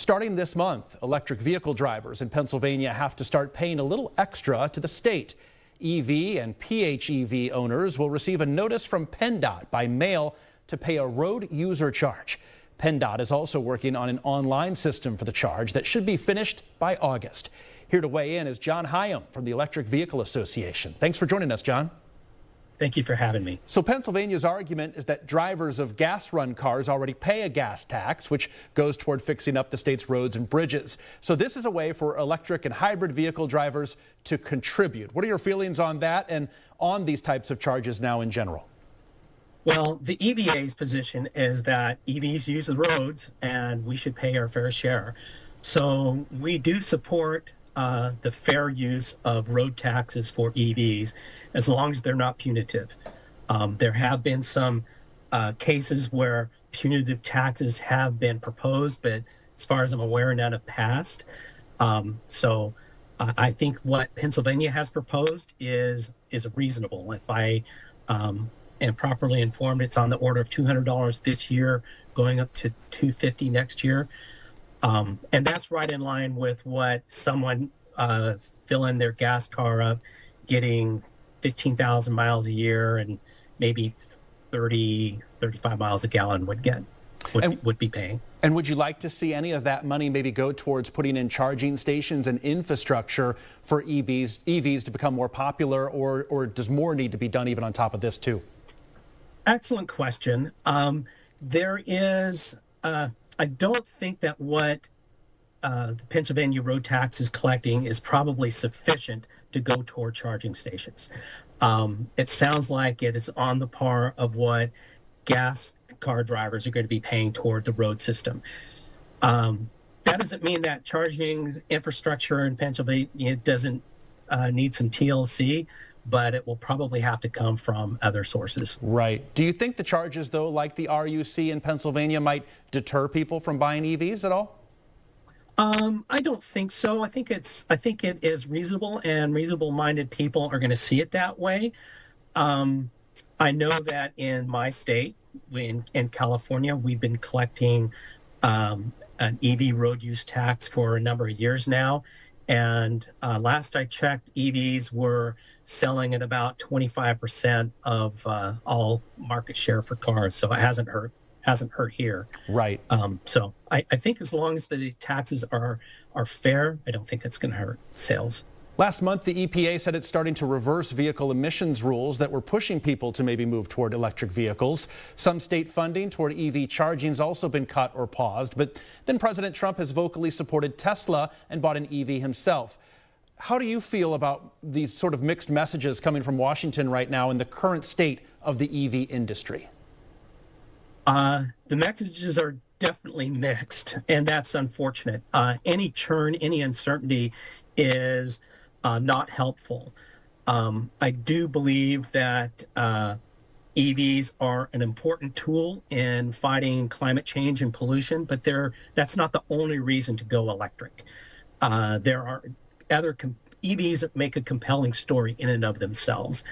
Starting this month, electric vehicle drivers in Pennsylvania have to start paying a little extra to the state. EV and PHEV owners will receive a notice from PennDot by mail to pay a road user charge. PennDot is also working on an online system for the charge that should be finished by August. Here to weigh in is John Hingham from the Electric Vehicle Association. Thanks for joining us, John. Thank you for having me. So Pennsylvania's argument is that drivers of gas-run cars already pay a gas tax, which goes toward fixing up the state's roads and bridges. So this is a way for electric and hybrid vehicle drivers to contribute. What are your feelings on that and on these types of charges now in general? Well, the EVA's position is that EVs use the roads and we should pay our fair share. So we do support the fair use of road taxes for EVs as long as they're not punitive. There have been some cases where punitive taxes have been proposed, but as far as I'm aware, none have passed. So I think what Pennsylvania has proposed is reasonable. If I am properly informed, it's on the order of $200 this year, going up to $250 next year. And that's right in line with what someone filling their gas car up, getting 15,000 miles a year and maybe 35 miles a gallon would be paying. And would you like to see any of that money maybe go towards putting in charging stations and infrastructure for EVs to become more popular, or does more need to be done even on top of this too? Excellent question. There is, I don't think that what the Pennsylvania road tax is collecting is probably sufficient to go toward charging stations. It sounds like it is on the par of what gas car drivers are going to be paying toward the road system. That doesn't mean that charging infrastructure in Pennsylvania doesn't need some TLC, but it will probably have to come from other sources. Right. Do you think the charges, though, like the RUC in Pennsylvania, might deter people from buying EVs at all? I don't think so. I think it is reasonable, and reasonable-minded people are going to see it that way. I know that in my state, in California, we've been collecting an EV road use tax for a number of years now. And last I checked, EVs were selling at about 25% of all market share for cars. So it hasn't hurt here. Right. So I think as long as the taxes are fair, I don't think it's going to hurt sales. Last month, the EPA said it's starting to reverse vehicle emissions rules that were pushing people to maybe move toward electric vehicles. Some state funding toward EV charging has also been cut or paused. But then President Trump has vocally supported Tesla and bought an EV himself. How do you feel about these sort of mixed messages coming from Washington right now in the current state of the EV industry? The messages are definitely mixed, and that's unfortunate. Any churn, any uncertainty is not helpful. I do believe that EVs are an important tool in fighting climate change and pollution, but that's not the only reason to go electric. There are other EVs that make a compelling story in and of themselves.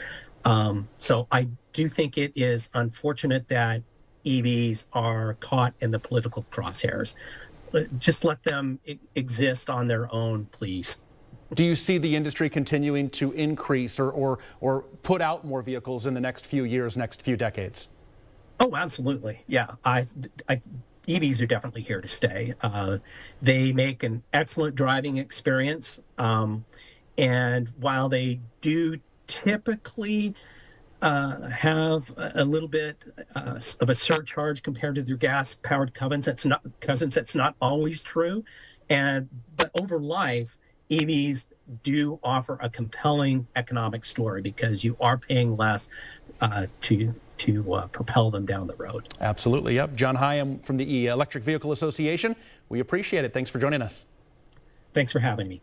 So I do think it is unfortunate that EVs are caught in the political crosshairs. Just let them exist on their own, please. Do you see the industry continuing to increase or put out more vehicles in the next few years, next few decades? Oh, absolutely. Yeah. EVs are definitely here to stay. They make an excellent driving experience. And while they do typically have a little bit of a surcharge compared to their gas-powered cousins, that's not always true. But over life, EVs do offer a compelling economic story because you are paying less to propel them down the road. Absolutely. Yep. John Hingham from the Electric Vehicle Association. We appreciate it. Thanks for joining us. Thanks for having me.